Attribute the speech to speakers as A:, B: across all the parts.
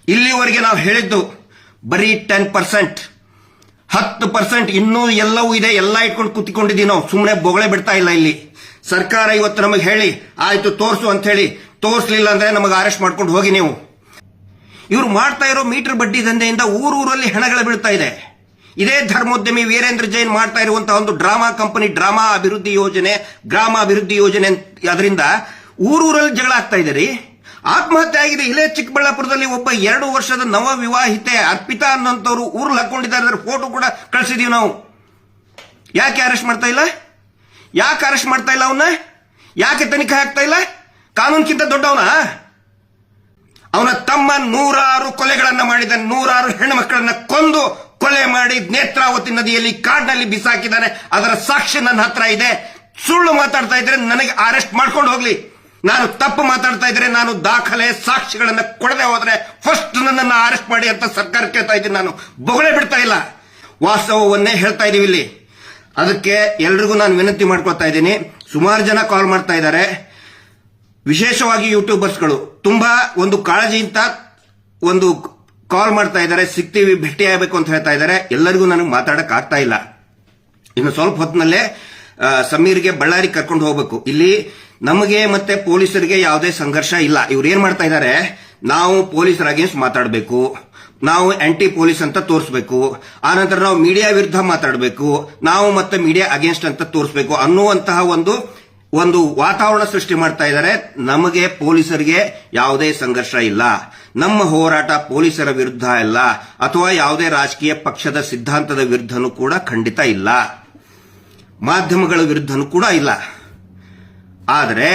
A: ಇಲ್ಲಿವರೆಗೆ ನಾವು ಹೇಳಿದ್ದು ಬರೀ 10%, 10% ಇನ್ನೂ ಎಲ್ಲವೂ ಇದೆ. ಎಲ್ಲ ಇಟ್ಕೊಂಡು ಕೂತ್ಕೊಂಡಿದ್ದೀವಿ ನಾವು, ಸುಮ್ಮನೆ ಬೊಗಳೆ ಬಿಡ್ತಾ ಇಲ್ಲ. ಇಲ್ಲಿ ಸರ್ಕಾರ ಇವತ್ತು ನಮಗೆ ಹೇಳಿ ಆಯ್ತು ತೋರಿಸು ಅಂತ ಹೇಳಿ, ತೋರಿಸಲಿಲ್ಲ ಅಂದ್ರೆ ನಮಗೆ ಅರೆಸ್ಟ್ ಮಾಡ್ಕೊಂಡು ಹೋಗಿ ನೀವು. ಇವರು ಮಾಡ್ತಾ ಇರೋ ಮೀಟರ್ ಬಡ್ಡಿ ದಂಧೆಯಿಂದ ಊರೂರಲ್ಲಿ ಹಣಗಳು ಬೀಳ್ತಾ ಇದೆ. ಇದೇ ಧರ್ಮೋದ್ಯಮಿ ವೀರೇಂದ್ರ ಜೈನ್ ಮಾಡ್ತಾ ಇರುವಂತಹ ಒಂದು ಡ್ರಾಮಾ ಕಂಪನಿ, ಡ್ರಾಮಾ ಅಭಿವೃದ್ಧಿ ಯೋಜನೆ, ಗ್ರಾಮ ಅಭಿವೃದ್ಧಿ ಯೋಜನೆ, ಅದರಿಂದ ಊರೂರಲ್ಲಿ ಜಗಳ ಆಗ್ತಾ ಇದೆ ರೀ. ಆತ್ಮಹತ್ಯೆ ಆಗಿದೆ. ಇಲ್ಲೇ ಚಿಕ್ಕಬಳ್ಳಾಪುರದಲ್ಲಿ ಒಬ್ಬ 2 ವರ್ಷದ ನವ ವಿವಾಹಿತೆ ಅರ್ಪಿತಾ ಅನ್ನೋಂಥವ್ರು ಊರಲ್ಲಿ ಹಾಕೊಂಡಿದ್ದಾರೆ. ಅದರ ಫೋಟೋ ಕೂಡ ಕಳಿಸಿದೀವಿ ನಾವು. ಯಾಕೆ ಅರೆಸ್ಟ್ ಮಾಡ್ತಾ ಇಲ್ಲ? ಯಾಕೆ ಅರೆಸ್ಟ್ ಮಾಡ್ತಾ ಇಲ್ಲ ಅವನ್ನ? ಯಾಕೆ ತನಿಖೆ ಆಗ್ತಾ ಇಲ್ಲ? ಕಾನೂನಿಗಿಂತ ದೊಡ್ಡವನ? ಅವನ ತಮ್ಮ 106 ಕೊಲೆಗಳನ್ನ ಮಾಡಿದ, 106 ಹೆಣ್ಣು ಮಕ್ಕಳನ್ನ ಕೊಂದು ಕೊಲೆ ಮಾಡಿ ನೇತ್ರಾವತಿ ನದಿಯಲ್ಲಿ ಕಾಡಿನಲ್ಲಿ ಬಿಸಾಕಿದ್ದಾನೆ. ಅದರ ಸಾಕ್ಷಿ ನನ್ನ ಹತ್ರ ಇದೆ. ಸುಳ್ಳು ಮಾತಾಡ್ತಾ ಇದ್ರೆ ನನಗೆ ಅರೆಸ್ಟ್ ಮಾಡ್ಕೊಂಡು ಹೋಗ್ಲಿ. ನಾನು ತಪ್ಪು ಮಾತಾಡ್ತಾ ಇದ್ರೆ, ನಾನು ದಾಖಲೆ ಸಾಕ್ಷಿಗಳನ್ನ ಕೊಡದೆ ಹೋದ್ರೆ ಫಸ್ಟ್ ನನ್ನನ್ನು ಅರೆಸ್ಟ್ ಮಾಡಿ ಅಂತ ಸರ್ಕಾರ ಕೇಳ್ತಾ ಇದ್ದೀನಿ. ನಾನು ಬೊಗಳೆ ಬಿಡ್ತಾ ಇಲ್ಲ, ವಾಸ್ತವವನ್ನೇ ಹೇಳ್ತಾ ಇದೀವಿ ಇಲ್ಲಿ. ಅದಕ್ಕೆ ಎಲ್ರಿಗೂ ನಾನು ವಿನಂತಿ ಮಾಡ್ಕೊಳ್ತಾ ಇದ್ದೀನಿ. ಸುಮಾರು ಜನ ಕಾಲ್ ಮಾಡ್ತಾ ಇದ್ದಾರೆ, ವಿಶೇಷವಾಗಿ ಯೂಟ್ಯೂಬರ್ಸ್ಗಳು ತುಂಬಾ ಒಂದು ಕಾಳಜಿಯಿಂದ ಒಂದು ಕಾಲ್ ಮಾಡ್ತಾ ಇದ್ದಾರೆ. ಸಿಗ್ತೀವಿ, ಭೇಟಿ ಆಗಬೇಕು ಅಂತ ಹೇಳ್ತಾ ಇದ್ದಾರೆ. ಎಲ್ಲರಿಗೂ ನನಗೆ ಮಾತಾಡಕ್ ಆಗ್ತಾ ಇಲ್ಲ. ಇನ್ನು ಸ್ವಲ್ಪ ಹೊತ್ತಿನಲ್ಲೇ ಸಮೀರ್ಗೆ ಬಳ್ಳಾರಿ ಕರ್ಕೊಂಡು ಹೋಗ್ಬೇಕು. ಇಲ್ಲಿ ನಮಗೆ ಮತ್ತೆ ಪೊಲೀಸರಿಗೆ ಯಾವುದೇ ಸಂಘರ್ಷ ಇಲ್ಲ. ಇವ್ರು ಏನ್ ಮಾಡ್ತಾ ಇದ್ದಾರೆ, ನಾವು ಪೊಲೀಸರ ಅಗೇನ್ಸ್ಟ್ ಮಾತಾಡಬೇಕು, ನಾವು ಆಂಟಿ ಪೊಲೀಸ್ ಅಂತ ತೋರಿಸಬೇಕು, ಆನಂತರ ನಾವು ಮೀಡಿಯಾ ವಿರುದ್ಧ ಮಾತಾಡಬೇಕು, ನಾವು ಮತ್ತೆ ಮೀಡಿಯಾ ಅಗೇನ್ಸ್ಟ್ ಅಂತ ತೋರಿಸಬೇಕು ಅನ್ನುವಂತಹ ಒಂದು ವಾತಾವರಣ ಸೃಷ್ಟಿ ಮಾಡ್ತಾ ಇದ್ದಾರೆ. ನಮಗೆ ಪೊಲೀಸರಿಗೆ ಯಾವುದೇ ಸಂಘರ್ಷ ಇಲ್ಲ. ನಮ್ಮ ಹೋರಾಟ ಪೊಲೀಸರ ವಿರುದ್ಧ ಇಲ್ಲ, ಅಥವಾ ಯಾವುದೇ ರಾಜಕೀಯ ಪಕ್ಷದ ಸಿದ್ಧಾಂತದ ವಿರುದ್ಧನೂ ಕೂಡ ಖಂಡಿತ ಇಲ್ಲ, ಮಾಧ್ಯಮಗಳ ವಿರುದ್ಧನೂ ಕೂಡ ಇಲ್ಲ. ಆದರೆ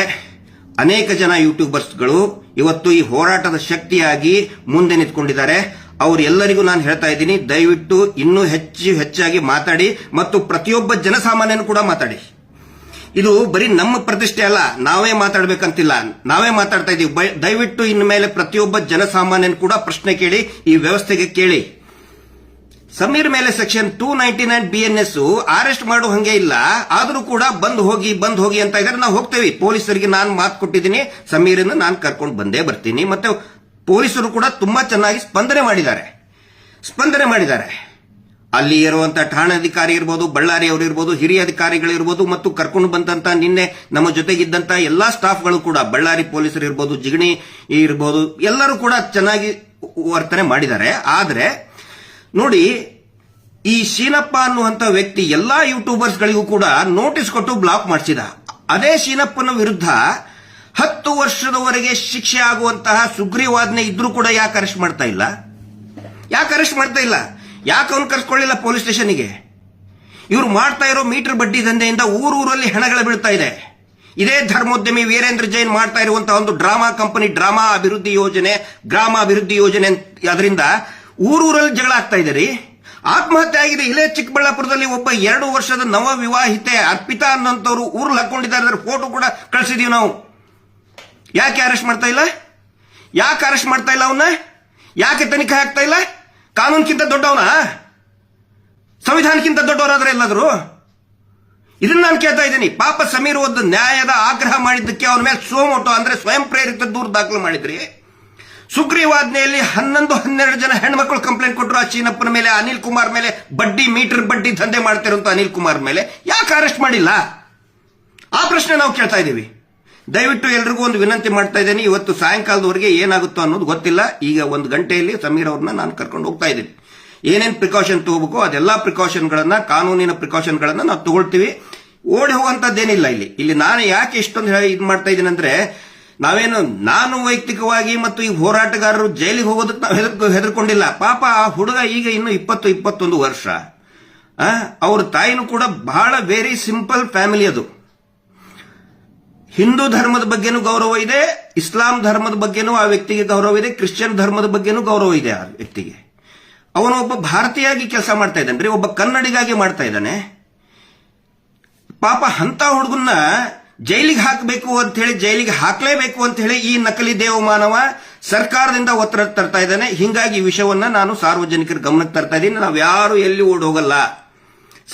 A: ಅನೇಕ ಜನ ಯೂಟ್ಯೂಬರ್ಸ್ಗಳು ಇವತ್ತು ಈ ಹೋರಾಟದ ಶಕ್ತಿಯಾಗಿ ಮುಂದೆ ನಿಂತ್ಕೊಂಡಿದ್ದಾರೆ. ಅವರೆಲ್ಲರಿಗೂ ನಾನು ಹೇಳ್ತಾ ಇದ್ದೀನಿ, ದಯವಿಟ್ಟು ಇನ್ನೂ ಹೆಚ್ಚಾಗಿ ಮಾತಾಡಿ, ಮತ್ತು ಪ್ರತಿಯೊಬ್ಬ ಜನಸಾಮಾನ್ಯನು ಕೂಡ ಮಾತಾಡಿ. ಇದು ಬರೀ ನಮ್ಮ ಪ್ರತಿಷ್ಠೆ ಅಲ್ಲ, ನಾವೇ ಮಾತಾಡಬೇಕಂತಿಲ್ಲ, ನಾವೇ ಮಾತಾಡ್ತಾ ಇದೀವಿ. ದಯವಿಟ್ಟು ಇನ್ನು ಮೇಲೆ ಪ್ರತಿಯೊಬ್ಬ ಜನಸಾಮಾನ್ಯನು ಕೂಡ ಪ್ರಶ್ನೆ ಕೇಳಿ, ಈ ವ್ಯವಸ್ಥೆಗೆ ಕೇಳಿ. ಸಮೀರ್ ಮೇಲೆ ಸೆಕ್ಷನ್ 299 BNS ಅರೆಸ್ಟ್ ಮಾಡೋ ಹಂಗೆ ಇಲ್ಲ, ಆದ್ರೂ ಕೂಡ ಬಂದ್ ಹೋಗಿ ಅಂತ ಇದ್ದಾರೆ. ನಾವು ಹೋಗ್ತೇವೆ. ಪೊಲೀಸರಿಗೆ ನಾನು ಮಾತು ಕೊಟ್ಟಿದ್ದೀನಿ, ಸಮೀರನ್ನು ನಾನು ಕರ್ಕೊಂಡು ಬಂದೇ ಬರ್ತೀನಿ. ಮತ್ತೆ ಪೊಲೀಸರು ಕೂಡ ತುಂಬಾ ಚೆನ್ನಾಗಿ ಸ್ಪಂದನೆ ಮಾಡಿದ್ದಾರೆ. ಅಲ್ಲಿ ಇರುವಂತಹ ಠಾಣಾಧಿಕಾರಿ ಇರ್ಬೋದು, ಬಳ್ಳಾರಿ ಅವರು ಇರ್ಬೋದು, ಹಿರಿಯ ಅಧಿಕಾರಿಗಳಿರ್ಬೋದು, ಮತ್ತು ಕರ್ಕೊಂಡು ಬಂದಂತ ನಿನ್ನೆ ನಮ್ಮ ಜೊತೆಗಿದ್ದಂತ ಎಲ್ಲಾ ಸ್ಟಾಫ್ಗಳು ಕೂಡ, ಬಳ್ಳಾರಿ ಪೊಲೀಸರು ಇರ್ಬೋದು, ಜಿಗಣಿ ಇರ್ಬೋದು, ಎಲ್ಲರೂ ಕೂಡ ಚೆನ್ನಾಗಿ ವರ್ತನೆ ಮಾಡಿದ್ದಾರೆ. ಆದ್ರೆ ನೋಡಿ, ಈ ಶೀನಪ್ಪ ಅನ್ನುವಂತ ವ್ಯಕ್ತಿ ಎಲ್ಲಾ ಯೂಟ್ಯೂಬರ್ಸ್ಗಳಿಗೂ ಕೂಡ ನೋಟಿಸ್ ಕೊಟ್ಟು ಬ್ಲಾಕ್ ಮಾಡಿಸಿದ. ಅದೇ ಶೀನಪ್ಪನ ವಿರುದ್ಧ 10 ವರ್ಷದವರೆಗೆ ಶಿಕ್ಷೆ ಆಗುವಂತಹ ಸುಗ್ರೀವಾಜ್ಞೆ ಇದ್ರೂ ಕೂಡ ಯಾಕೆ ಅರೆಸ್ಟ್ ಮಾಡ್ತಾ ಇಲ್ಲ? ಯಾಕೆ ಅವನು ಕರ್ಸ್ಕೊಳ್ಳಿಲ್ಲ ಪೊಲೀಸ್ ಸ್ಟೇಷನ್ಗೆ? ಇವರು ಮಾಡ್ತಾ ಇರೋ ಮೀಟರ್ ಬಡ್ಡಿ ದಂಧೆಯಿಂದ ಊರೂರಲ್ಲಿ ಹಣಗಳು ಬೀಳ್ತಾ ಇದೆ. ಇದೇ ಧರ್ಮೋದ್ಯಮಿ ವೀರೇಂದ್ರ ಜೈನ್ ಮಾಡ್ತಾ ಇರುವಂತಹ ಒಂದು ಡ್ರಾಮಾ ಕಂಪನಿ, ಡ್ರಾಮಾ ಅಭಿವೃದ್ಧಿ ಯೋಜನೆ, ಗ್ರಾಮ ಅಭಿವೃದ್ಧಿ ಯೋಜನೆ, ಅದರಿಂದ ಊರೂರಲ್ಲಿ ಜಗಳ ಆಗ್ತಾ ಇದೆ ರೀ. ಆತ್ಮಹತ್ಯೆ ಆಗಿದೆ. ಇಲ್ಲೇ ಚಿಕ್ಕಬಳ್ಳಾಪುರದಲ್ಲಿ ಒಬ್ಬ 2 ವರ್ಷದ ನವ ವಿವಾಹಿತೆ ಅರ್ಪಿತಾ ಅನ್ನೋಂಥವ್ರು ಊರಲ್ಲಿ ಹಾಕೊಂಡಿದ್ದಾರೆ. ಅದರ ಫೋಟೋ ಕೂಡ ಕಳಿಸಿದೀವಿ ನಾವು. ಯಾಕೆ ಅರೆಸ್ಟ್ ಮಾಡ್ತಾ ಇಲ್ಲ ಅವನ್ನ? ಯಾಕೆ ತನಿಖೆ ಆಗ್ತಾ ಇಲ್ಲ? ಕಾನೂನಿಗಿಂತ ದೊಡ್ಡವನ? ಸಂವಿಧಾನಕ್ಕಿಂತ ದೊಡ್ಡವರಾದ್ರೆ ಎಲ್ಲಾದ್ರು? ಇದನ್ನ ನಾನು ಕೇಳ್ತಾ ಇದ್ದೀನಿ. ಪಾಪ ಸಮೀರ್ ಒಂದು ನ್ಯಾಯದ ಆಗ್ರಹ ಮಾಡಿದ್ದಕ್ಕೆ ಅವನ ಮೇಲೆ ಸೋಮೋಟೋ ಅಂದ್ರೆ ಸ್ವಯಂ ಪ್ರೇರಿತ ದೂರು ದಾಖಲು ಮಾಡಿದ್ರಿ. ಸುಗ್ರೀವಾಜ್ಞೆಯಲ್ಲಿ 11-12 ಜನ ಹೆಣ್ಮಕ್ಳು ಕಂಪ್ಲೇಂಟ್ ಕೊಟ್ಟರು. ಆ ಚೀನಪ್ಪನ ಮೇಲೆ, ಅನಿಲ್ ಕುಮಾರ್ ಮೇಲೆ, ಮೀಟರ್ ಬಡ್ಡಿ ದಂಧೆ ಮಾಡ್ತಿರುವಂತ ಅನಿಲ್ ಕುಮಾರ್ ಮೇಲೆ ಯಾಕೆ ಅರೆಸ್ಟ್ ಮಾಡಿಲ್ಲ? ಆ ಪ್ರಶ್ನೆ ನಾವು ಕೇಳ್ತಾ ಇದ್ದೀವಿ. ದಯವಿಟ್ಟು ಎಲ್ರಿಗೂ ಒಂದು ವಿನಂತಿ ಮಾಡ್ತಾ ಇದ್ದೀನಿ. ಇವತ್ತು ಸಾಯಂಕಾಲದವರೆಗೆ ಏನಾಗುತ್ತೋ ಅನ್ನೋದು ಗೊತ್ತಿಲ್ಲ. ಈಗ 1 ಗಂಟೆಯಲ್ಲಿ ಸಮೀರ್ ಅವ್ರನ್ನ ನಾನು ಕರ್ಕೊಂಡು ಹೋಗ್ತಾ ಇದ್ದೀನಿ. ಏನೇನು ಪ್ರಿಕಾಷನ್ ತಗೋಬೇಕು ಅದೆಲ್ಲಾ ಪ್ರಿಕಾಷನ್ಗಳನ್ನ, ಕಾನೂನಿನ ಪ್ರಿಕಾಷನ್ಗಳನ್ನ ನಾವು ತಗೊಳ್ತೀವಿ. ಓಡಿ ಹೋಗುವಂತದ್ದೇನಿಲ್ಲ ಇಲ್ಲಿ. ನಾನು ಯಾಕೆ ಇಷ್ಟೊಂದು ಇದು ಮಾಡ್ತಾ ಇದ್ದೀನಿ ಅಂದ್ರೆ, ನಾನು ವೈಯಕ್ತಿಕವಾಗಿ ಮತ್ತು ಈ ಹೋರಾಟಗಾರರು ಜೈಲಿಗೆ ಹೋಗೋದಕ್ಕೆ ನಾವು ಹೆದರ್ಕೊಂಡಿಲ್ಲ. ಪಾಪ ಆ ಹುಡುಗ ಈಗ ಇನ್ನು 20-21 ವರ್ಷ. ಅವ್ರ ತಾಯಿನೂ ಕೂಡ ಬಹಳ ವೆರಿ ಸಿಂಪಲ್ ಫ್ಯಾಮಿಲಿ. ಅದು ಹಿಂದೂ ಧರ್ಮದ ಬಗ್ಗೆನೂ ಗೌರವ ಇದೆ, ಇಸ್ಲಾಂ ಧರ್ಮದ ಬಗ್ಗೆನೂ ಆ ವ್ಯಕ್ತಿಗೆ ಗೌರವ ಇದೆ, ಕ್ರಿಶ್ಚಿಯನ್ ಧರ್ಮದ ಬಗ್ಗೆನೂ ಗೌರವ ಇದೆ ಆ ವ್ಯಕ್ತಿಗೆ. ಅವನು ಒಬ್ಬ ಭಾರತೀಯಾಗಿ ಕೆಲಸ ಮಾಡ್ತಾ ಇದ್ದಾನೆ, ಒಬ್ಬ ಕನ್ನಡಿಗಾಗಿ ಮಾಡ್ತಾ ಇದ್ದಾನೆ. ಪಾಪ ಅಂತ ಹುಡುಗನ್ನ ಜೈಲಿಗೆ ಹಾಕಬೇಕು ಅಂತ ಹೇಳಿ, ಜೈಲಿಗೆ ಹಾಕಲೇಬೇಕು ಅಂತ ಹೇಳಿ ಈ ನಕಲಿ ದೇವಮಾನವ ಸರ್ಕಾರದಿಂದ ಒತ್ತಡ ತರ್ತಾ ಇದ್ದಾನೆ. ಹಿಂಗಾಗಿ ಈ ವಿಷಯವನ್ನ ನಾನು ಸಾರ್ವಜನಿಕರ ಗಮನಕ್ಕೆ ತರ್ತಾ ಇದ್ದೀನಿ. ನಾವು ಯಾರು ಎಲ್ಲಿ ಓಡಿ ಹೋಗಲ್ಲ,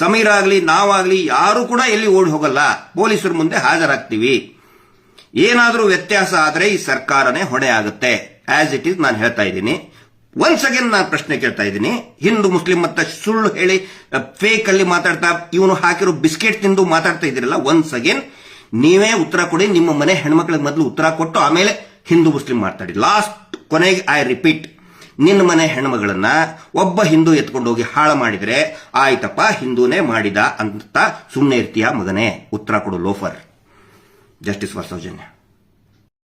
A: ಸಮೀರ್ ಆಗ್ಲಿ ನಾವಾಗ್ಲಿ ಯಾರು ಕೂಡ ಎಲ್ಲಿ ಓಡಿ ಹೋಗಲ್ಲ. ಪೊಲೀಸರ ಮುಂದೆ ಹಾಜರಾಗ್ತೀವಿ. ಏನಾದರೂ ವ್ಯತ್ಯಾಸ ಆದರೆ ಈ ಸರ್ಕಾರನೇ ಹೊಣೆ ಆಗುತ್ತೆ. ಆಸ್ ಇಟ್ ಈಸ್ ನಾನು ಹೇಳ್ತಾ ಇದ್ದೀನಿ. ಒನ್ಸ್ ಅಗೇನ್ ನಾನು ಪ್ರಶ್ನೆ ಕೇಳ್ತಾ ಇದ್ದೀನಿ. ಹಿಂದೂ ಮುಸ್ಲಿಂ ಮತ್ತೆ ಸುಳ್ಳು ಹೇಳಿ ಫೇಕ್ ಅಲ್ಲಿ ಮಾತಾಡ್ತಾ ಇವನು ಹಾಕಿರೋ ಬಿಸ್ಕೆಟ್ ತಿಂದು ಮಾತಾಡ್ತಾ ಇದ್ದೀರಲ್ಲ, ಒನ್ಸ್ ಅಗೇನ್ ನೀವೇ ಉತ್ತರ ಕೊಡಿ. ನಿಮ್ಮ ಮನೆ ಹೆಣ್ಮಕ್ಳಿಗೆ ಮೊದಲು ಉತ್ತರ ಕೊಟ್ಟು ಆಮೇಲೆ ಹಿಂದೂ ಮುಸ್ಲಿಂ ಮಾತಾಡಿ. ಲಾಸ್ಟ್ ಕೊನೆಗೆ ಐ ರಿಪೀಟ್, ನಿನ್ನ ಮನೆ ಹೆಣ್ಮಗಳನ್ನ ಒಬ್ಬ ಹಿಂದೂ ಎತ್ಕೊಂಡು ಹೋಗಿ ಹಾಳು ಮಾಡಿದ್ರೆ ಆಯ್ತಪ್ಪ ಹಿಂದೂನೇ ಮಾಡಿದ ಅಂತ ಸುಮ್ಮನೆ ಇರ್ತೀಯ ಮಗನೇ? ಉತ್ತರ ಕೊಡು ಲೋಫರ್. Justice for Soujanya.